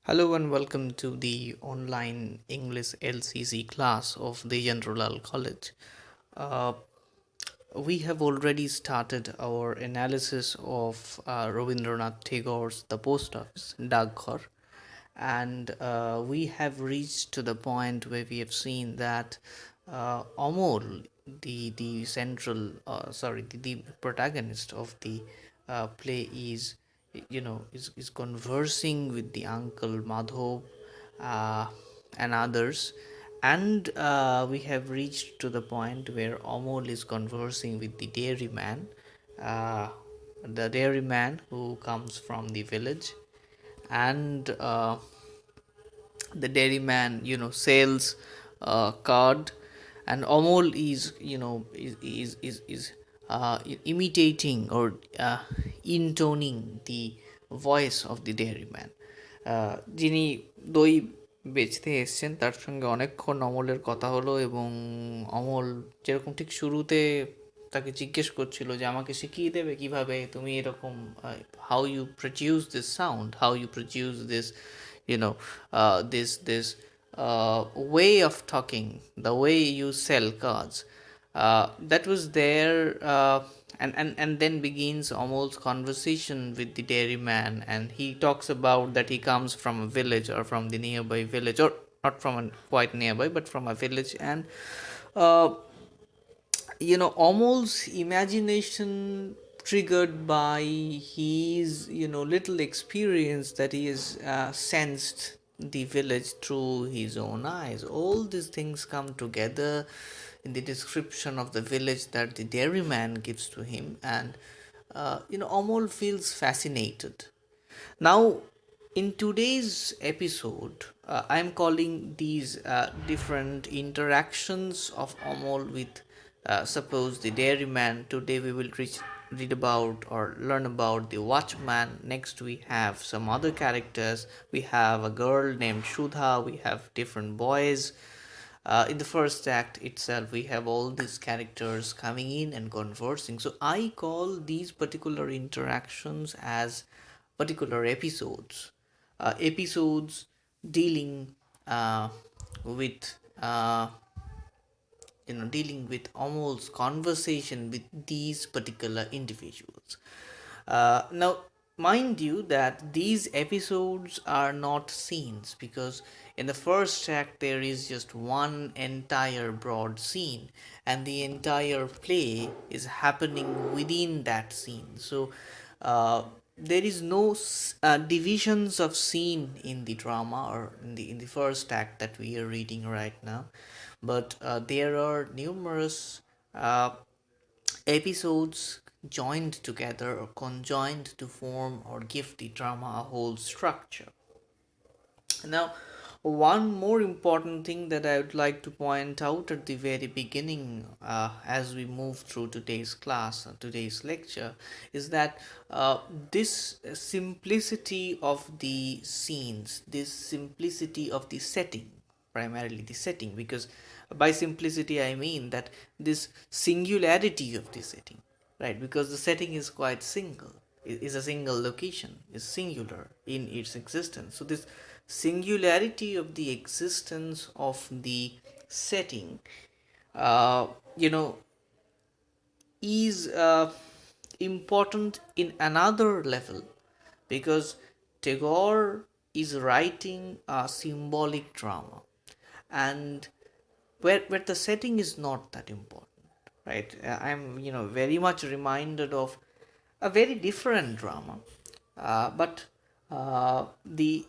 Hello and welcome to the online English LCC class of the General College. Uh, we have already started our analysis of Rabindranath Tagore's The Post Office, Dagghar, and we have reached to the point where we have seen that Amol, the central, the protagonist of the play is conversing with the uncle Madhav uh, and others, and we have reached to the point where Amol is conversing with the dairyman, uh, the dairyman who comes from the village, and the dairyman sells card, and Amol is imitating or intoning the voice of the dairyman, যিনি দই বেচতে এসছেন তার সঙ্গে অনেকক্ষণ অমলের কথা হলো। এবং অমল যেরকম ঠিক শুরুতে তাকে জিজ্ঞেস করছিল যে আমাকে শিখিয়ে দেবে কিভাবে তুমি এরকম, how you produce this sound, how you produce this you know this way of talking, the way you sell cards, that was there. And then begins Amol's conversation with the dairyman, and he talks about that he comes from a village, or from the nearby village, or not from a quite nearby but from a village. And uh, Amol's imagination, triggered by his little experience that he has sensed the village through his own eyes, all these things come together in the description of the village that the dairyman gives to him. And Amol feels fascinated. Now, in today's episode, I'm calling these different interactions of Amol with, suppose, the dairyman. Today we will read about or learn about the watchman. Next, we have some other characters. We have a girl named Shudha. We have different boys. In the first act itself, we have all these characters coming in and conversing. So I call these particular interactions as particular episodes. Episodes dealing with dealing with almost conversation with these particular individuals. Now, mind you that these episodes are not scenes, because in the first act there is just one entire broad scene, and the entire play is happening within that scene. So there is no divisions of scene in the drama, or in the first act that we are reading right now, but there are numerous episodes joined together or conjoined to form or give the drama a whole structure. Now, one more important thing that I would like to point out at the very beginning, as we move through today's class, today's lecture, is that this simplicity of the scenes, this simplicity of the setting, primarily the setting, because by simplicity I mean that this singularity of the setting, right? Because the setting is quite single, is a single location, is singular in its existence. So this singularity of the existence of the setting, uh, you know is important in another level, because Tagore is writing a symbolic drama, and where the setting is not that important, right? I'm very much reminded of a very different drama, but the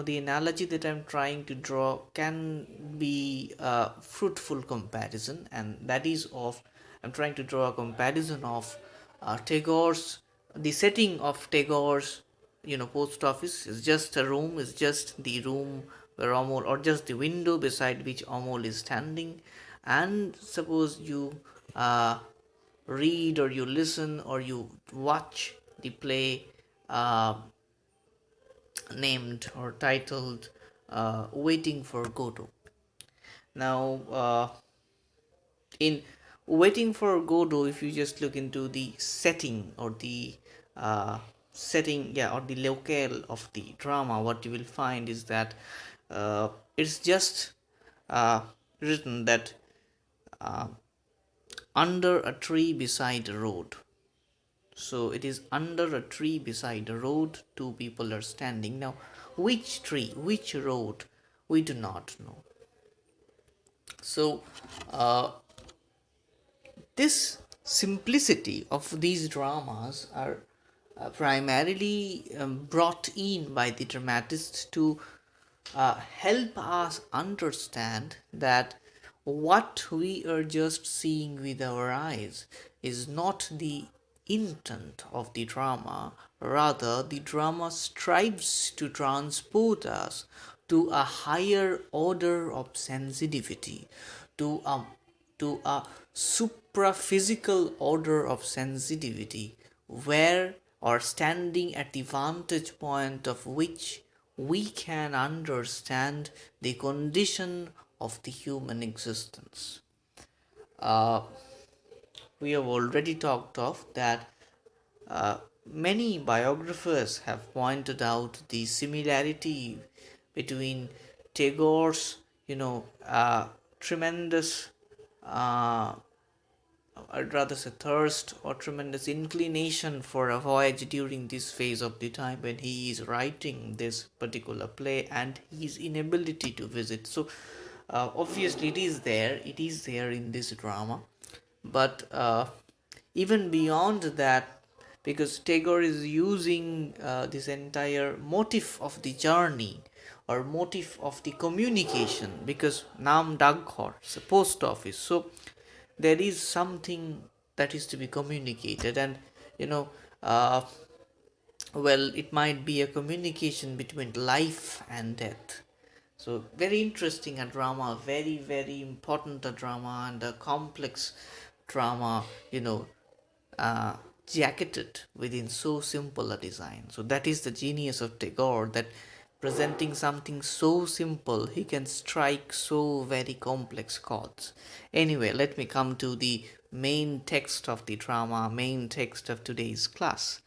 the analogy that I'm trying to draw can be a fruitful comparison, and that is of, I'm trying to draw a comparison of Tagore's, the setting of Tagore's post office is just a room, is just the room where Amol, or just the window beside which Amol is standing. And suppose you read, or you listen, or you watch the play named or titled Waiting for Godot. Now, in Waiting for Godot, if you just look into the setting, or the setting, yeah, or the locale of the drama, what you will find is that it's just uh, written that uh, under a tree beside a road. So it is under a tree beside a road, two people are standing. Now, which tree, which road, we do not know. So, this simplicity of these dramas are primarily brought in by the dramatist to help us understand that what we are just seeing with our eyes is not the intent of the drama. Rather, the drama strives to transport us to a higher order of sensitivity, to a supra-physical order of sensitivity, where or standing at the vantage point of which we can understand the condition of the human existence. Uh, we have already talked of that many biographers have pointed out the similarity between Tagore's, tremendous uh, I'd rather say thirst or tremendous inclination for a voyage during this phase of the time when he is writing this particular play, and his inability to visit. So, obviously, it is there in this drama, but even beyond that, because Tagore is using this entire motif of the journey or motif of the communication, because Nam Daghor, it's a post office. So there is something that is to be communicated, and you know uh, well, it might be a communication between life and death. So very interesting a drama, very very important a drama, and a complex drama, uh, jacketed within so simple a design. So that is the genius of Tagore, that presenting something so simple, he can strike so very complex chords. Anyway, let me come to the main text of the drama, main text of today's class.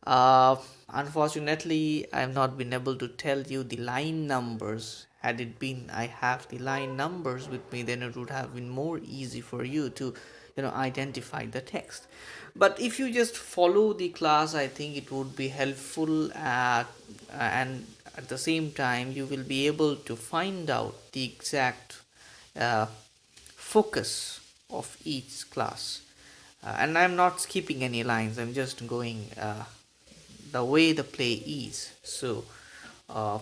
Uh, Unfortunately, I have not been able to tell you the line numbers. Had it been I have the line numbers with me, then it would have been more easy for you to, identify the text. But if you just follow the class, I think it would be helpful, and at the same time, you will be able to find out the exact uh, focus of each class. And I'm not skipping any lines, I'm just going the way the play is. So uh,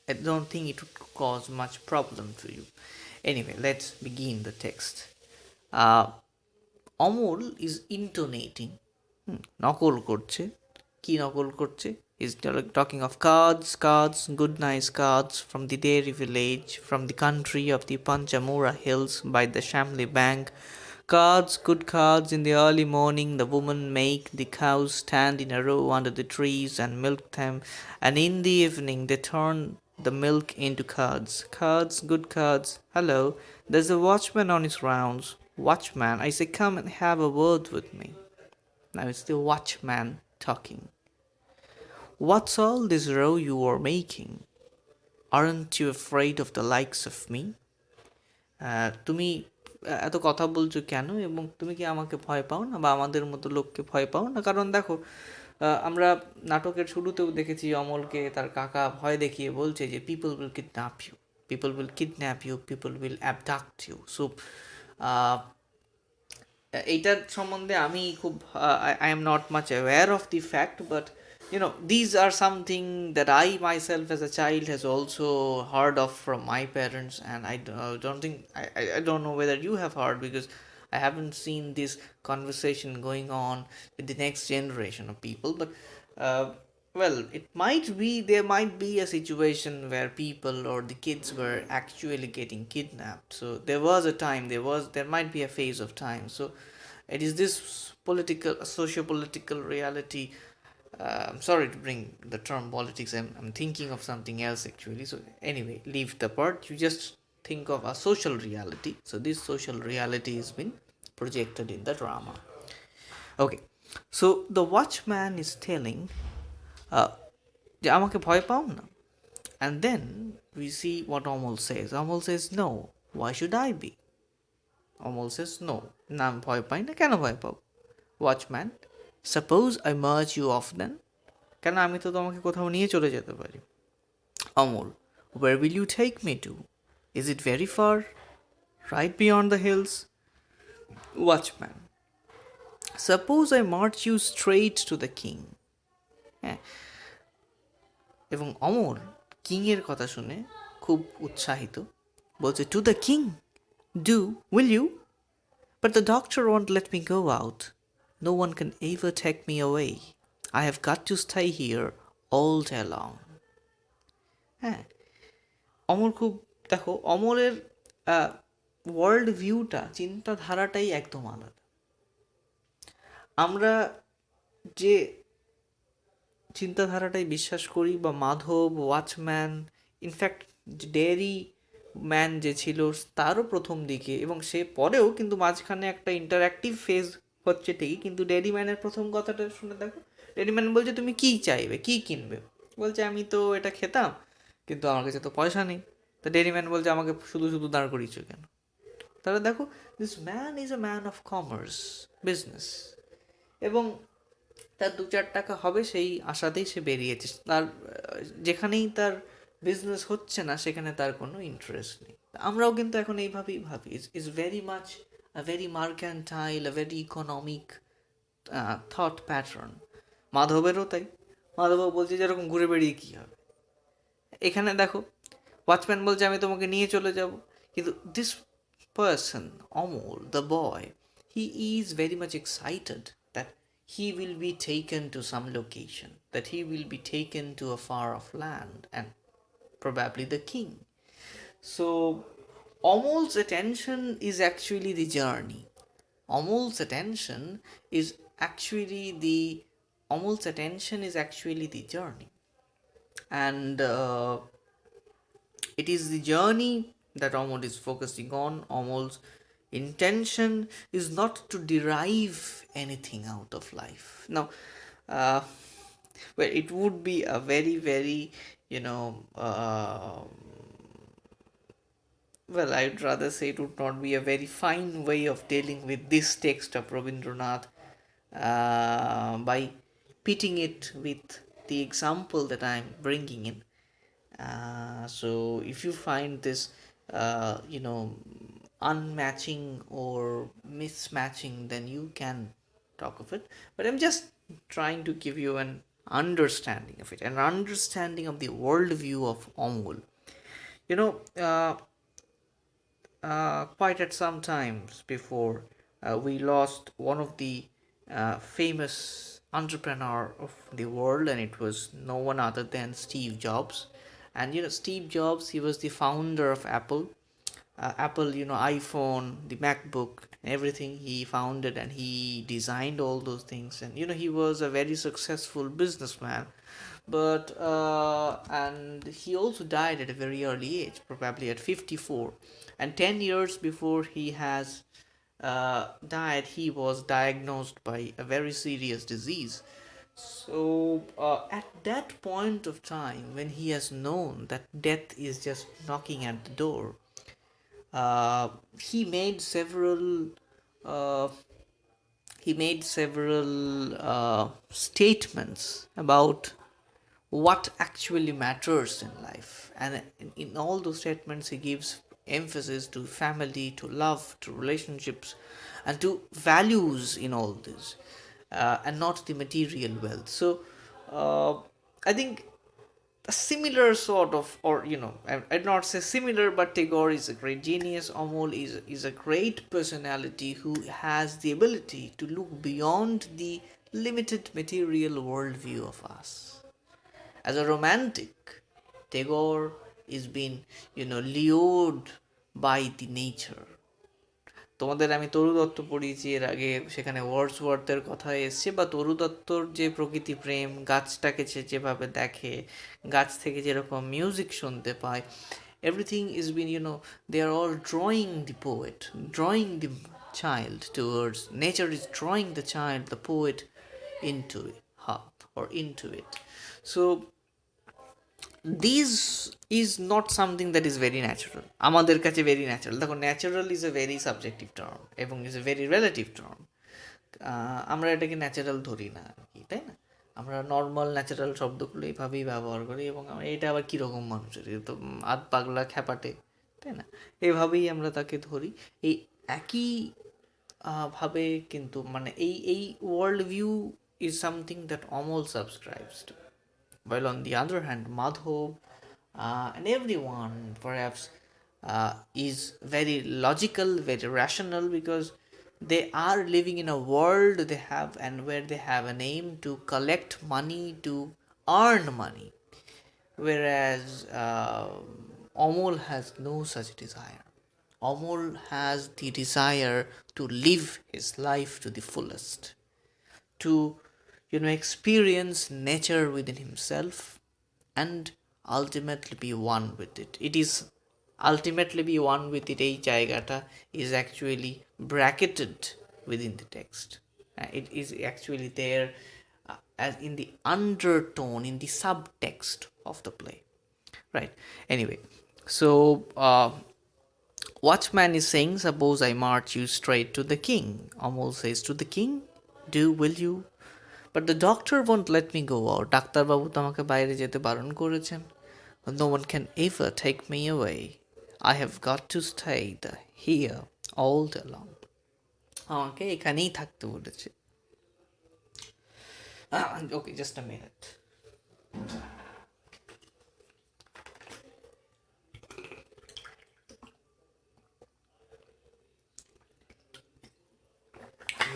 I don't think it would cause much problem to you. Anyway, let's begin the text. uh, Amal is intonating, নকল করছে। কি নকল করছে? Is talking of cards, cards, good nice cards from the dairy village, from the country of the Panchamura hills by the Shamli bank. Cards, good cards. In the early morning, the women make the cows stand in a row under the trees and milk them, and in the evening they turn the milk into cards. Cards, good cards. Hello, there's a watchman on his rounds. Watchman, I say, come and have a word with me. Now it's the watchman talking. What's all this row you are making? Aren't you afraid of the likes of me? তুমি এত কথা বলছো কেন, এবং তুমি কি আমাকে ভয় পাও না, বা আমাদের মতো লোককে ভয় পাও না? কারণ দেখো, আমরা নাটকের শুরুতেও দেখেছি অমলকে তার কাকা ভয় দেখিয়ে বলছে যে people will kidnap you, people will kidnap you, people will abduct you. So এইটার সম্বন্ধে আমি খুব I am not much aware of the fact, but these are something that I myself as a child has also heard of from my parents, and I don't think I don't know whether you have heard, because I haven't seen this conversation going on with the next generation of people. But uh, well, there might be a situation where people or the kids were actually getting kidnapped. So there was a time, there might be a phase of time. So it is this political, socio-political reality. I'm sorry to bring the term politics. I'm thinking of something else actually. So anyway, leave the part. You just think of a social reality. So this social reality has been projected in the drama. Okay. So the watchman is telling, uh, যে আমাকে ভয় পাও না, and then we see what Amol says. Amol says, no, why should I be? Amol says, no, না আমি ভয় পাই না, কেন ভয় পাও? Watchman, suppose I merge you off then, কেন আমি তো তোমাকে কোথাও নিয়ে চলে যেতে পারি। Amol, where will you take me to? Is it very far? Right beyond the hills? Watchman, suppose I march you straight to the king. হ্যাঁ, এবং অমর কিংয়ের কথা শুনে খুব উৎসাহিত, বলছে, to the king, do, will you? But the doctor won't let me go out. No one can ever take me away. I have got to stay here all day long. হ্যাঁ, অমর খুব, দেখো অমরের ওয়ার্ল্ড ভিউটা, চিন্তাধারাটাই একদম আলাদা। আমরা যে চিন্তাধারাটাই বিশ্বাস করি, বা Madhav, watchman, in fact dairyman যে ছিল তারও প্রথম দিকে, এবং সে পরেও কিন্তু মাঝখানে একটা ইন্টারঅ্যাক্টিভ ফেজ হচ্ছে ঠিকই, কিন্তু ডেয়ারি ম্যানের প্রথম কথাটা শুনে দেখো, ডেয়ারি ম্যান বলছে তুমি কী চাইবে, কী কিনবে? বলছে আমি তো এটা খেতাম, কিন্তু আমার কাছে তো পয়সা নেই। তো ডেয়ারি ম্যান বলছে আমাকে শুধু শুধু দাঁড় করিয়েছো কেন? তাহলে দেখো, this man is a man of commerce, business, এবং তার 2-4 টাকা হবে সেই আশাতেই সে বেরিয়েছে। তার যেখানেই তার বিজনেস হচ্ছে না সেখানে তার কোনো ইন্টারেস্ট নেই। আমরাও কিন্তু এখন এইভাবেই ভাবি, is very much a very mercantile, a very economic thought pattern. মাধবেরও তাই। মাধবও বলছে যেরকম ঘুরে বেড়িয়ে কী হবে। এখানে দেখো, ওয়াচম্যান বলছে আমি তোমাকে নিয়ে চলে যাব, কিন্তু this person, Amal, the boy, he is very much excited that he will be taken to some location, that he will be taken to a far off land, and probably the king. So Amol's attention is actually the journey. Amol's attention is actually the Amol's attention is actually the journey, and it is the journey that Amol is focusing on. Amol's intention is not to derive anything out of life. Now, well, it would be a very, very, well, I'd rather say it would not be a very fine way of dealing with this text of Rabindranath by pitting it with the example that I'm bringing in. So if you find this, unmatching or mismatching, then you can talk of it. But I'm just trying to give you an understanding of it, an understanding of the worldview of Amul. Quite at some times before, we lost one of the famous entrepreneur of the world, and it was no one other than Steve Jobs. And Steve Jobs, he was the founder of Apple. Apple, iPhone, the MacBook, everything he founded, and he designed all those things. And he was a very successful businessman, but and he also died at a very early age, probably at 54. And 10 years before he has died, he was diagnosed by a very serious disease. So at that point of time, when he has known that death is just knocking at the door, he made several statements about what actually matters in life, and in all those statements he gives emphasis to family, to love, to relationships, and to values in all this, and not the material wealth. So I think a similar sort of, or I'd not say similar, but Tagore is a great genius. Amol is a great personality who has the ability to look beyond the limited material worldview of us. As a romantic, Tagore is being lured by the nature. তোমাদের আমি তরু দত্ত পড়িয়েছি এর আগে, সেখানে ওয়ার্ডসওয়ার্থের কথা এসছে, বা তরু দত্তর যে প্রকৃতি প্রেম, গাছটাকে সে যেভাবে দেখে, গাছ থেকে যেরকম মিউজিক শুনতে পায়, everything is been they are all drawing the poet, drawing the child towards nature, is drawing the child, the poet, into her or into it. So this is not something that is very natural, আমাদের কাছে very natural. দেখো, natural is a very subjective term এবং is a very relative term. আমরা এটাকে natural ধরি না আর কি, তাই না? আমরা নর্মাল ন্যাচারাল শব্দগুলো এইভাবেই ব্যবহার করি এবং আমরা এটা আবার কীরকম মানুষের, এ তো আধ পাগলা খ্যাপাটে, তাই না? এভাবেই আমরা তাকে ধরি। এই একই ভাবে কিন্তু মানে এই world view is something that Amal subscribes to, while on the other hand Madhav and everyone perhaps is very logical, very rational, because they are living in a world they have and where they have an aim to collect money, to earn money, whereas Amol has no such desire. Amol has the desire to live his life to the fullest, to experience nature within himself and ultimately be one with it. It is ultimately be one with it, এই জায়গাটা is actually bracketed within the text. It is actually there as in the undertone, in the subtext of the play, right? Anyway, so Watchman is saying, suppose I march you straight to the king. Amol says, to the king? Will you? But the doctor won't let me go out. ডাক্তারবাবু তো আমাকে বাইরে যেতে বারণ করেছেন. No one can ever take me away. I have got to stay here all day long. আমাকে এখানেই থাকতে বলেছে. Okay, just a minute.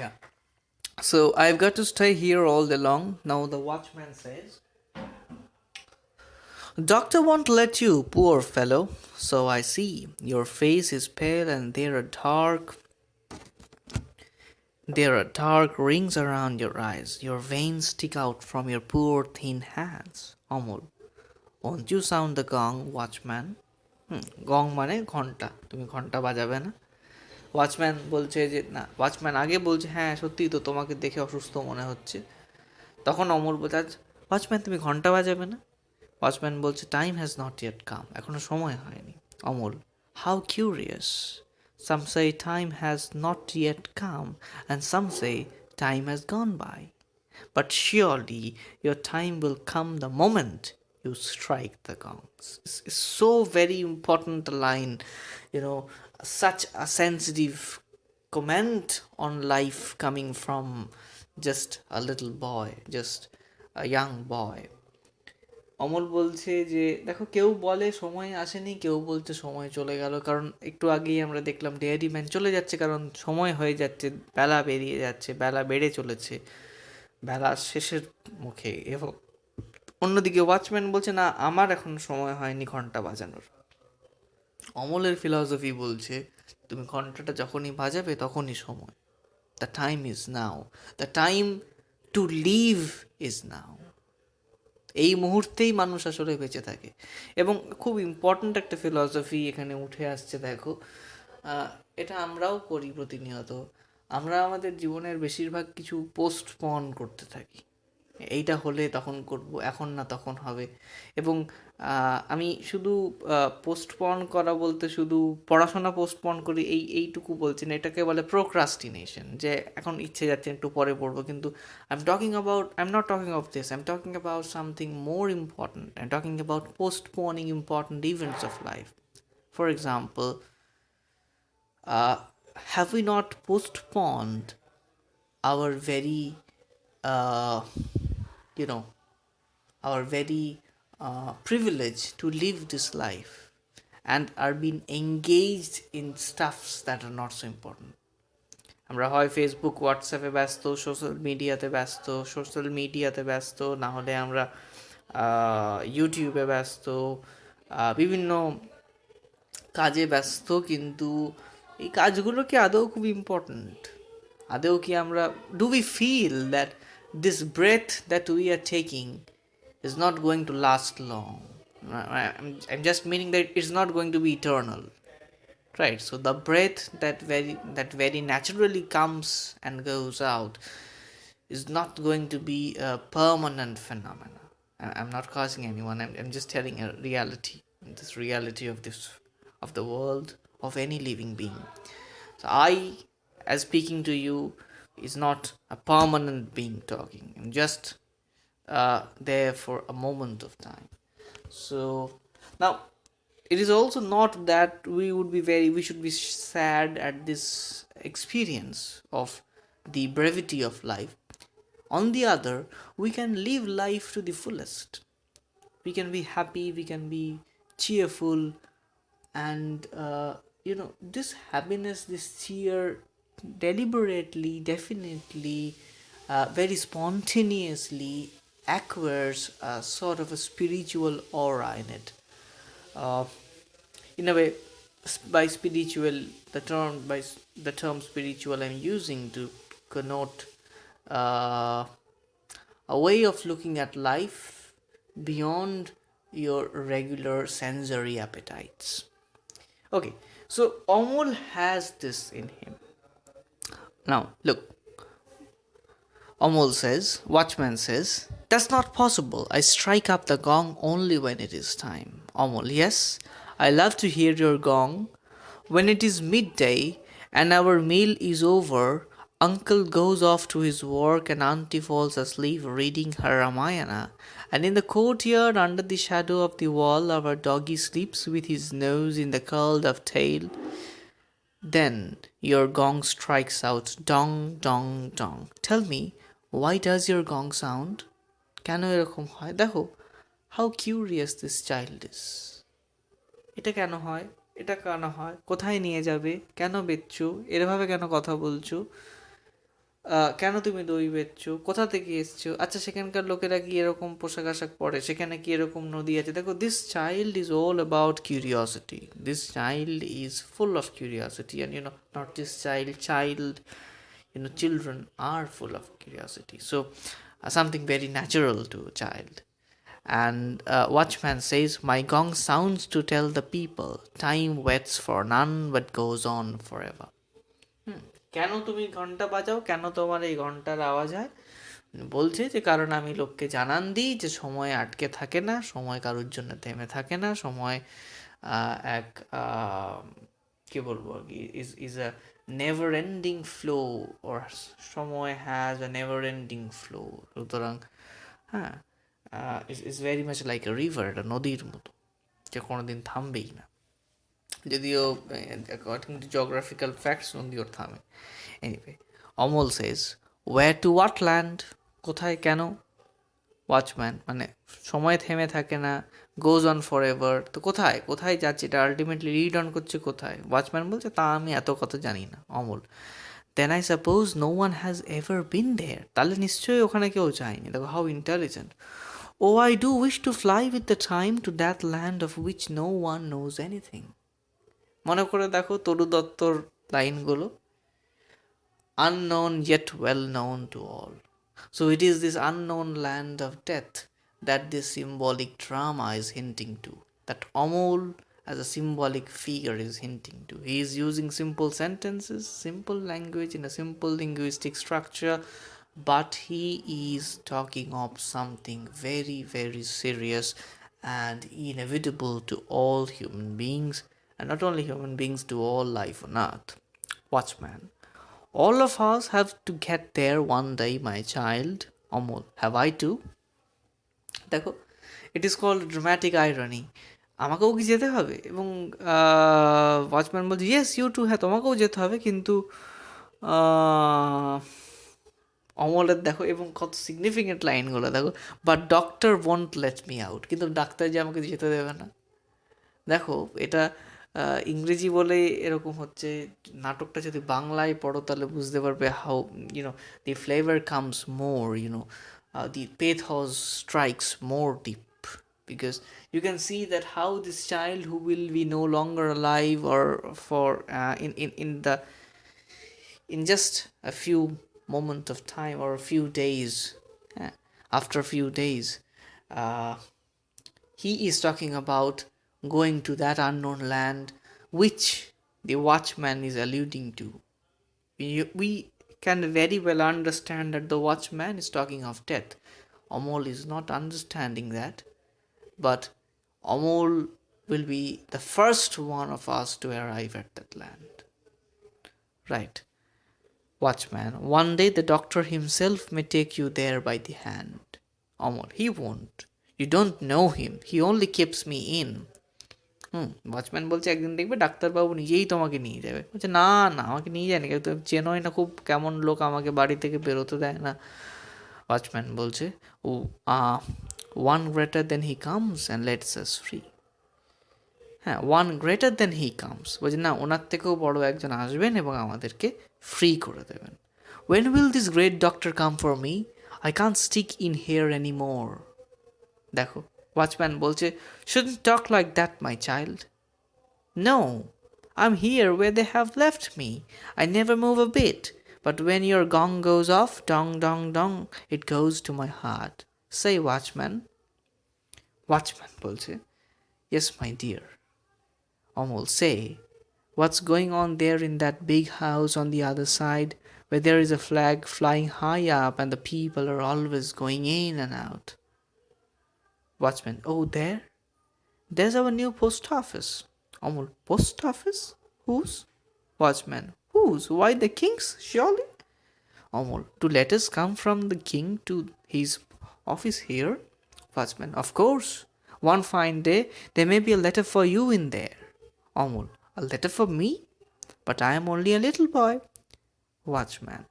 Yeah. So I've got to stay here all day long. Now the watchman says, doctor won't let you, poor fellow. So I see. Your face is pale and there are dark rings around your eyes. Your veins stick out from your poor thin hands. Amol, won't you sound the gong, watchman? গং মানে ঘন্টা, তুমি ঘন্টা বাজাবে না? Watchman বলছে যে না, ওয়াচম্যান আগে বলছে হ্যাঁ সত্যিই তো, তোমাকে দেখে অসুস্থ মনে হচ্ছে। তখন অমর বলছে, ওয়াচম্যান তুমি ঘন্টা বাজাবে না? ওয়াচম্যান বলছে, time has not yet come, এখনো সময় হয়নি। Amal, how curious, some say time has not yet come and some say time has gone by, but surely your time will come the moment you strike the gongs. It's so very important line, such a sensitive comment on life coming from just a little boy, just a young boy. Amal বলছে যে দেখো, কেউ বলে সময় আসেনি, কেউ বলছে সময় চলে গেল, কারণ একটু আগেই আমরা দেখলাম ডেয়ারি ম্যান চলে যাচ্ছে, কারণ সময় হয়ে যাচ্ছে, বেলা বেরিয়ে যাচ্ছে, বেলা বেড়ে চলেছে, বেলা শেষের মুখে। এবং অন্যদিকে ওয়াচম্যান বলছে না, আমার এখন সময় হয়নি ঘন্টা বাজানোর। অমলের ফিলসফি বলছে তুমি ঘন্টাটা যখনই বাজাবে তখনই সময়। The time is now, the time to live is now. এই মুহূর্তেই মানুষ আসলে বেঁচে থাকে। এবং খুব ইম্পর্ট্যান্ট একটা ফিলসফি এখানে উঠে আসছে, দেখো এটা আমরাও করি প্রতিনিয়ত। আমরা আমাদের জীবনের বেশিরভাগ কিছু পোস্টপন করতে থাকি, এইটা হলে তখন করব, এখন না তখন হবে। এবং আমি শুধু পোস্টপন করা বলতে শুধু পড়াশোনা পোস্টপন করি এইটুকু বলছি না, এটাকে বলে প্রোক্রাস্টিনেশন, যে এখন ইচ্ছে যাচ্ছে একটু পরে পড়বো, কিন্তু I am not talking of this, I am talking about something more important. I am talking about postponing important events of life. For example, have we not postponed our very our very privilege to live this life and are being engaged in stuffs that are not so important? আমরা হয় Facebook হোয়াটসঅ্যাপে ব্যস্ত, social মিডিয়াতে ব্যস্ত, না হলে আমরা ইউটিউবে ব্যস্ত, বিভিন্ন কাজে ব্যস্ত, কিন্তু এই কাজগুলো কি আদৌ খুব ইম্পর্ট্যান্ট? আদৌ কি আমরা do we feel that this breath that we are taking is not going to last long? I'm just meaning that it's not going to be eternal, right? So the breath that very naturally comes and goes out, is not going to be a permanent phenomena. I'm not causing anyone. I'm just telling a reality. This reality of this of the world of any living being. So I, as speaking to you, is not a permanent being talking. I'm just there for a moment of time. So now it is also not that we should be sad at this experience of the brevity of life. On the other, we can live life to the fullest. We can be happy, we can be cheerful, and this happiness, this cheer, deliberately, definitely, very spontaneously acquires a sort of a spiritual aura in it. uh, in a way, by spiritual, the term spiritual I'm using to connote uh, a way of looking at life beyond your regular sensory appetites. Okay, so Amol has this in him. Now, look, Watchman says, that's not possible. I strike up the gong only when it is time. Amol, yes, I love to hear your gong. When it is midday and our meal is over, Uncle goes off to his work and Auntie falls asleep reading her Ramayana. And in the courtyard, under the shadow of the wall, our doggy sleeps with his nose in the curled up tail. Then your gong strikes out dong dong dong. Tell me, why does your gong sound? কেন এরকম হয় দেখো, how curious this child is. এটা কেন হয়, এটা কেন হয়, কোথায় নিয়ে যাবে, কেন বেচছো, এরভাবে কেন কথা বলছো, কেন তুমি দই বেচছো, কোথা থেকে এসছো, আচ্ছা সেখানকার লোকেরা কি এরকম পোশাক আশাক পরে, সেখানে কি এরকম নদী আছে, দেখো this child is all about curiosity, this child is full of curiosity, and not this child, children are full of curiosity, so something very natural to a child. And Watchman says, my gong sounds to tell the people time waits for none but goes on forever. কেন তুমি ঘন্টা বাজাও, কেন তোমার এই ঘন্টার আওয়াজ হয়, বলছে যে কারণ আমি লোককে জানান দিই যে সময় আটকে থাকে না, সময় কারোর জন্য থেমে থাকে না, সময় এক কি বলবো আর কি, is a never ending flow, ওর সময় has a never ending flow. সুতরাং হ্যাঁ, is very much like a river, একটা নদীর মতো, যে কোনো দিন থামবেই না, যদিও অ্যাকর্ডিং টু জিওগ্রাফিক্যাল ফ্যাক্টস নদীও থামে। Anyway, Amal Sage, wire two what land, কোথায় কেন? ওয়াচম্যান, মানে সময় থেমে থাকে না, গোজ অন ফর এভার, তো কোথায় কোথায় যাচ্ছে, এটা আলটিমেটলি রিড অন করছে কোথায়? ওয়াচম্যান বলছে, তা আমি এত কথা জানি না। Amal, then I suppose no one has ever been there, তাহলে নিশ্চয়ই ওখানে কেউ যায়নি। দেখো how intelligent. Oh I do wish to fly with the time to that land of which no one knows anything. মনে করে দেখো তরু দত্তর লাইনগুলো, unknown yet well known to all. So it is this unknown land of death that this symbolic drama is hinting to, that Amol as a symbolic figure is hinting to. He is using simple sentences, simple language in a simple linguistic structure, but he is talking of something very, very serious and inevitable to all human beings, and not only human beings, to all life on earth. Watchman, all of us have to get there one day, my child. Amol, have I to? দেখো, it is called dramatic irony. আমাকেও কি যেতে হবে? এবং watchman বলছে, yes you two, হ্যাঁ তোমাকেও যেতে হবে, কিন্তু অমলের দেখো, এবং কত সিগনিফিকেন্ট লাইনগুলো দেখো, but doctor won't let me out, কিন্তু ডাক্তার যে আমাকে যেতে দেবে না। দেখো এটা ইংরেজি বলে এরকম হচ্ছে, নাটকটা যদি বাংলায় পড়ো তাহলে বুঝতে পারবে how the flavour comes more, the pathos strikes more deep, because you can see that how this child who will be no longer alive, or for in just a few moment of time or a few days, after a few days, uh, he is talking about going to that unknown land which the watchman is alluding to. We can very well understand that the watchman is talking of death. Amol is not understanding that, but Amol will be the first one of us to arrive at that land. Right. Watchman, one day the doctor himself may take you there by the hand. Amol, he won't. You don't know him. He only keeps me in. Watchman বলছে একদিন দেখবে ডাক্তারবাবু নিজেই তোমাকে নিয়ে যাবে। বলছে না না, আমাকে নিয়ে যায় না, কেউ তো চেনোই না, খুব কেমন লোক, আমাকে বাড়ি থেকে বেরোতে দেয় না। ওয়াচম্যান বলছে, oh one greater than he comes and lets us free. হ্যাঁ, one greater than he comes, বলছে না, ওনার থেকেও বড় একজন আসবেন এবং আমাদেরকে ফ্রি করে দেবেন। When will this great doctor come for me? I can't stick in here any more. দেখো, ওয়াচম্যান বলছে, shouldn't talk like that, my child. No, I'm here where they have left me. I never move a bit. But when your gong goes off, dong, dong, dong, it goes to my heart. Say, watchman. Watchman বলছে, yes, my dear. Amol, say, what's going on there in that big house on the other side, where there is a flag flying high up and the people are always going in and out? Watchman, oh, there? There's our new post office. Amol, post office? Whose? Watchman, whose? Why, the king's, surely? Amol, to letters come from the king to his office here? Watchman, of course. One fine day, there may be a letter for you in there. Amol, a letter for me? But I am only a little boy. Watchman,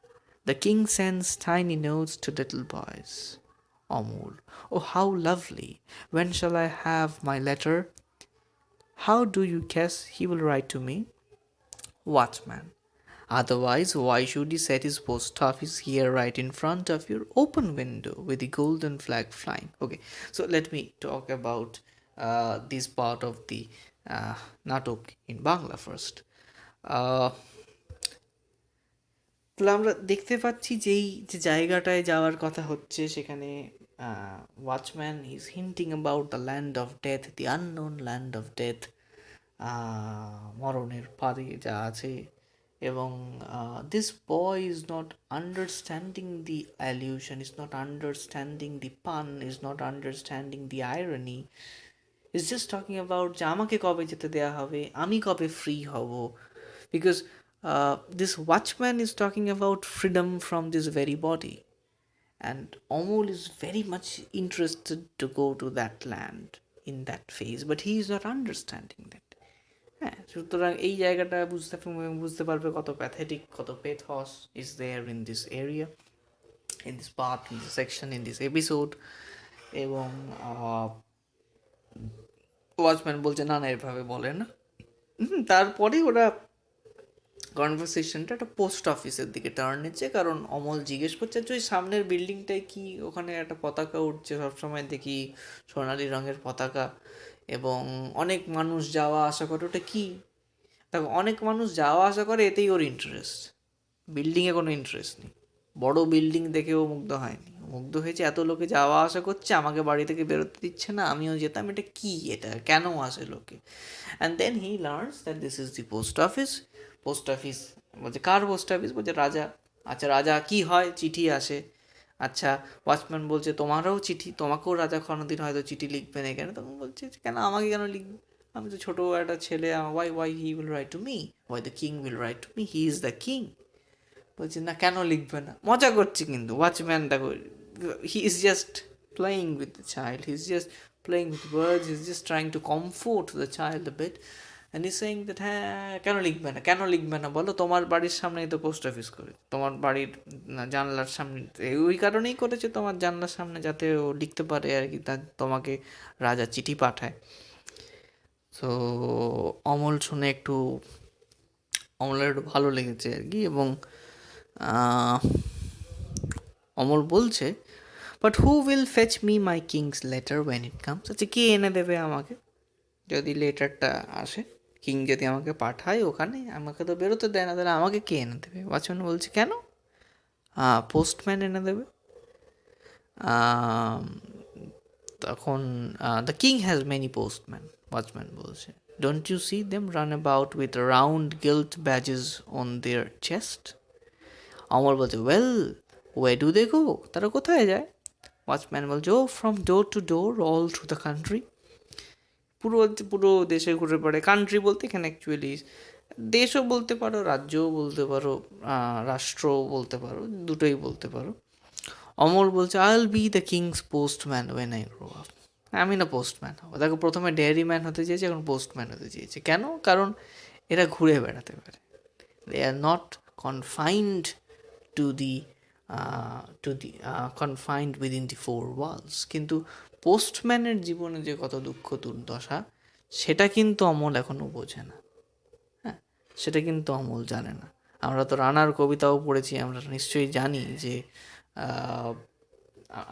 the king sends tiny notes to little boys. Amol, oh, how lovely. When shall I have my letter? How do you guess he will write to me? Watchman, otherwise, why should he set his post office here right in front of your open window with the golden flag flying? Okay, so let me talk about this part of the natok in Bangla first. তাহলে আমরা দেখতে পাচ্ছি যেই যে জায়গাটায় যাওয়ার কথা হচ্ছে সেখানে watchman is hinting about the land of death, the unknown land of death, মরণের পারে যা আছে। এবং this boy is not understanding the allusion, is not understanding the pun, is not understanding the irony, is just talking about যে আমাকে কবে যেতে দেওয়া হবে, আমি কবে ফ্রি হব। Because this watchman is talking about freedom from this very body, and Amol is very much interested to go to that land in that phase, but he is not understanding that. হ্যাঁ, সুতরাং এই জায়গাটা বুঝতে পারবে কত pathetic, কত pathos is there in this area, in this part, in this section, in this episode. এবং watchman বলছে না না, এভাবে বলে না। তারপরে ওরা কনভারসেশনটা একটা পোস্ট অফিসের দিকে টার্ন নিচ্ছে, কারণ অমল জিজ্ঞেস করছে যে ওই সামনের বিল্ডিংটায় কি, ওখানে একটা পতাকা উঠছে সবসময় দেখি, সোনালি রঙের পতাকা, এবং অনেক মানুষ যাওয়া আসা করে, ওটা কি? দেখো, অনেক মানুষ যাওয়া আসা করে, এতেই ওর ইন্টারেস্ট, বিল্ডিংয়ে কোনো ইন্টারেস্ট নেই। বড় বিল্ডিং দেখেও মুগ্ধ হয়নি, মুগ্ধ হয়েছে এত লোকে যাওয়া আসা করছে, আমাকে বাড়ি থেকে বেরোতে দিচ্ছে না, আমিও যেতাম, এটা কি, এটা কেন আসে লোকে? And then he learns that this is the post office. Post office বলছে, কার পোস্ট অফিস? বলছে রাজা। আচ্ছা, রাজা কি হয়? চিঠি আসে। আচ্ছা, ওয়াচম্যান বলছে তোমারও চিঠি, তোমাকেও রাজা কোনোদিন হয়তো চিঠি লিখবেন এখানে। তখন বলছে কেন, আমাকে কেন লিখবে, আমি তো ছোটো একটা ছেলে, why he will write to me, why the king will write to me, he is the king. বলছে না, কেন লিখবে না? মজা করছে কিন্তু ওয়াচম্যান, দেখো, he is just playing with the child, he is just playing with words, he is just trying to comfort the child a bit, and he saying that হ্যাঁ, কেন লিখবে না, কেন লিখবে না বলো, তোমার বাড়ির সামনেই তো পোস্ট অফিস করে, তোমার বাড়ির জানলার সামনে, ওই কারণেই করেছে তোমার জানলার সামনে, যাতে ও লিখতে পারে আর কি, তোমাকে রাজা চিঠি পাঠায়। তো অমল শুনে একটু, অমলের একটু ভালো লেগেছে আর কি, এবং অমল বলছে, but who will fetch me my king's letter when it comes? আচ্ছা, কে এনে দেবে আমাকে যদি লেটারটা আসে? কিং যদি আমাকে পাঠায় ওখানে, আমাকে তো বেরোতে দেয় না, তাহলে আমাকে কে এনে দেবে? ওয়াচম্যান বলছে কেন? পোস্টম্যান এনে দেবে। তখন the king has many postman, watchman বলছে, don't you see them run about with round gilt badges on their chest? Amar বলছে, well, where do they go, তারা কোথায় যায়? ওয়াচম্যান বলছে, oh from door to door all through the country. পুরো পুরো দেশে ঘুরে পড়ে। কান্ট্রি বলতে এখানে অ্যাকচুয়ালি দেশও বলতে পারো, রাজ্যও বলতে পারো, রাষ্ট্রও বলতে পারো, দুটোই বলতে পারো। অমর বলছে, I will be the king's postman when I grow up. আমি না পোস্টম্যান হবো। দেখো, প্রথমে ডেয়ারি ম্যান হতে চেয়েছে, এখন পোস্টম্যান হতে চেয়েছে। কেন? কারণ এরা ঘুরে বেড়াতে পারে। They are not confined to the confined within the four walls. কিন্তু পোস্টম্যানের জীবনে যে কত দুঃখ দুর্দশা, সেটা কিন্তু অমল এখনও বোঝে না। হ্যাঁ, সেটা কিন্তু অমল জানে না। আমরা তো রানার কবিতাও পড়েছি, আমরা নিশ্চয়ই জানি যে আহ,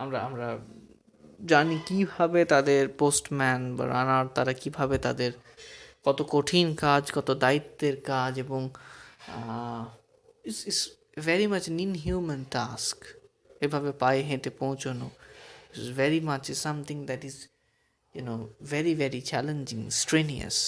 আমরা আমরা জানি কীভাবে তাদের পোস্টম্যান বা রানার, তারা কীভাবে তাদের কত কঠিন কাজ, কত দায়িত্বের কাজ, এবং is very much an inhuman task. এভাবে পায়ে হেঁটে পৌঁছানো is very much is something that is very very challenging, strenuous.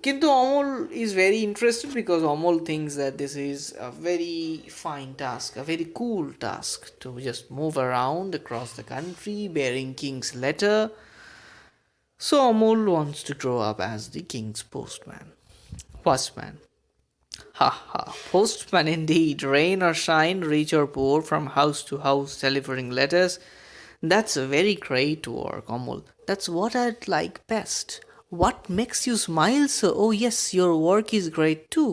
কিন্তু Amal is very interested because Amal thinks that this is a very fine task, a very cool task to just move around across the country bearing king's letter. So Amol wants to grow up as the king's postman. Ha ha, postman indeed. Rain or shine, rich or poor, from house to house delivering letters. That's a very great work, Amol. That's what I'd like best. What makes you smile so? Oh, yes, your work is great too.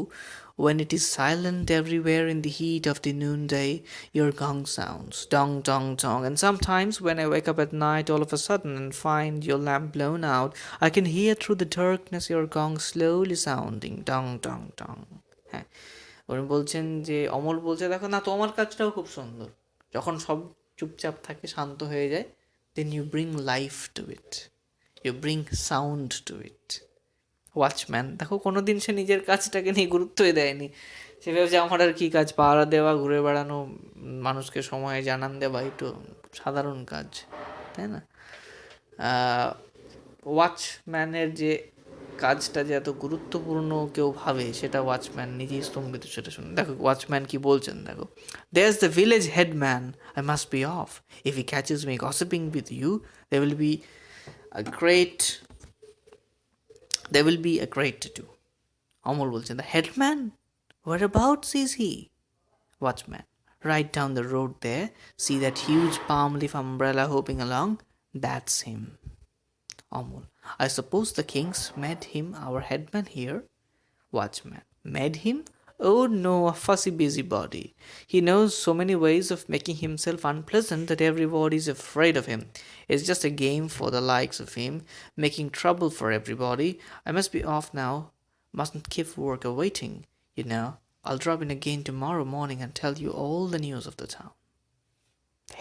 When it is silent everywhere in the heat of the noonday, your gong sounds, dong, dong, dong. And sometimes when I wake up at night all of a sudden and find your lamp blown out, I can hear through the darkness your gong slowly sounding, dong, dong, dong. হ্যাঁ, উনি বলছেন যে, অমল বলছে, দেখো না, তোমার কাজটাও খুব সুন্দর। যখন সব চুপচাপ থাকে, শান্ত হয়ে যায়, then you bring life to it, you bring sound to it. Watchman দেখো, কোনো দিন সে নিজের কাজটাকে নিয়ে গুরুত্বই দেয়নি। সে ভেবেছে আমার আর কী কাজ, পাহারা দেওয়া, ঘুরে বেড়ানো, মানুষকে সময়ে জানান দেওয়া, একটু সাধারণ কাজ, তাই না? ওয়াচম্যানের যে কাজটা যে এত গুরুত্বপূর্ণ কেউ ভাবে, সেটা ওয়াচম্যান নিজেই স্তম্ভিত। সেটা শুনে দেখো ওয়াচম্যান কি বলছেন, দেখো, there's the village headman, I must be off, if he catches me gossiping with you, they will be a great there will be a great to do. Amal বলছেন, the headman? Whereabouts is he? Watchman, right down the road there. See that huge palm leaf umbrella hopping along? That's him. Amol, I suppose the kings made him our headman here? Watchman, made him? Oh no, a fussy busybody. He knows so many ways of making himself unpleasant that everybody is afraid of him. It's just a game for the likes of him, making trouble for everybody. I must be off now. Mustn't keep work awaiting. You know, I'll drop in again tomorrow morning and tell you all the news of the town.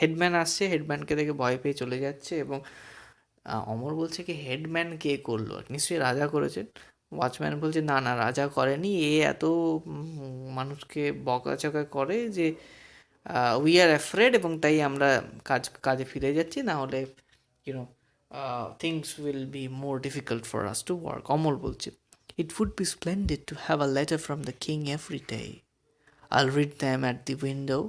Headman আসছে, হেডম্যানকে দেখে ভয় পেয়ে চলে যাচ্ছে, এবং অমর বলছে কি, headman কে করলো? নিশ্চয়ই রাজা করেছে। ওয়াচম্যান বলছে, না না, রাজা করেনি, এ এত মানুষকে বকাচকা করে যে উই আর অ্যাফ্রেড, এবং তাই আমরা কাজে ফিরে যাচ্ছি, না হলে you know things will be more difficult for us to work. Amal বলছে, it would be splendid to have a letter from the king every day. I'll read them at the window,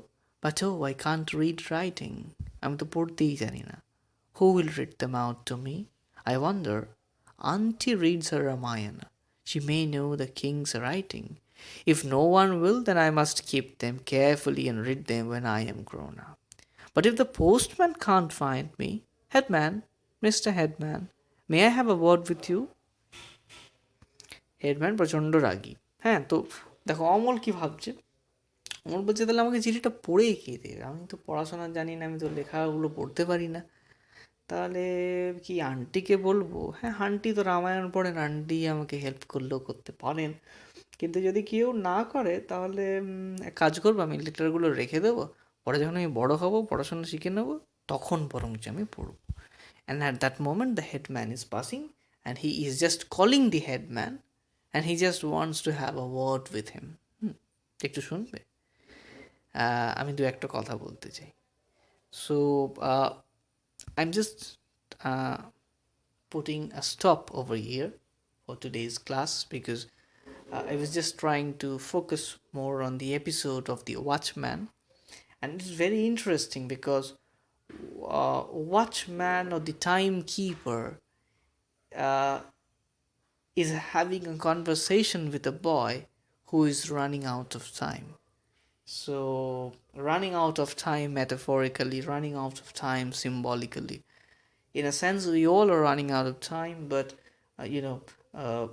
but oh, I can't read writing. আমি তো পড়তেই জানি না। Who will read them out to me? I wonder. Auntie reads her Ramayana. She may know the king's writing. If no one will, then I must keep them carefully and read them when I am grown up. But if the postman can't find me, Headman, Mr. Headman, may I have a word with you? Headman প্রচণ্ড রাগী। হ্যাঁ, তো দেখো অমল কি ভাবছে। অমল বলছে, তাহলে আমাকে চিঠিটা পড়েই কে দেবে? আমি তো পড়াশোনা জানি না, আমি তো লেখাগুলো পড়তে পারি না। তাহলে কি আন্টিকে বলবো? হ্যাঁ, আন্টি তো রামায়ণ পড়েন, আন্টি আমাকে হেল্প করলেও করতে পারেন। কিন্তু যদি কেউ না করে, তাহলে এক কাজ করবো, আমি লেটারগুলো রেখে দেবো, পরে যখন আমি বড়ো হবো, পড়াশোনা শিখে নেবো, তখন বরঞ্চ আমি পড়বো। And at that moment the headman is passing, and he is just calling the headman, and he just wants to have a word with him. একটু শুনবে? আমি দু একটা কথা বলতে চাই। So I'm just putting a stop over here for today's class, because I was just trying to focus more on the episode of the Watchman, and it's very interesting because Watchman or the timekeeper uh, is having a conversation with a boy who is running out of time. So, running out of time metaphorically, running out of time symbolically. In a sense, we all are running out of time, but uh, you know, uh,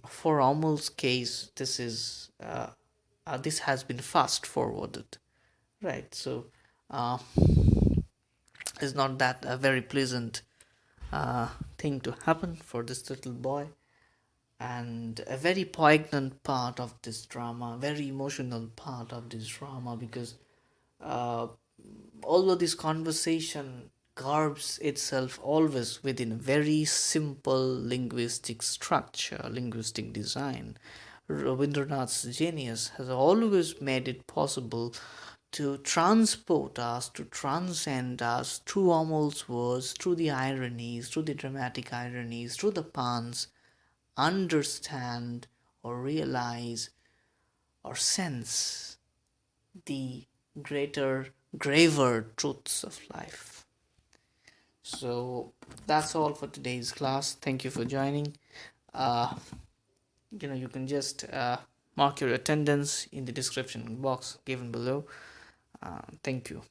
for Amal's case, this has been fast forwarded, right? So, uh, it's not that a very pleasant uh, thing to happen for this little boy, and a very poignant part of this drama, very emotional part of this drama, because uh, although this conversation garbs itself always within a very simple linguistic structure, linguistic design, Rabindranath's genius has always made it possible to transport us, to transcend us through Amal's words, through the ironies, through the dramatic ironies, through the puns, understand or realize or sense the greater, graver truths of life. So that's all for today's class. Thank you for joining. Uh, you can just mark your attendance in the description box given below. Thank you.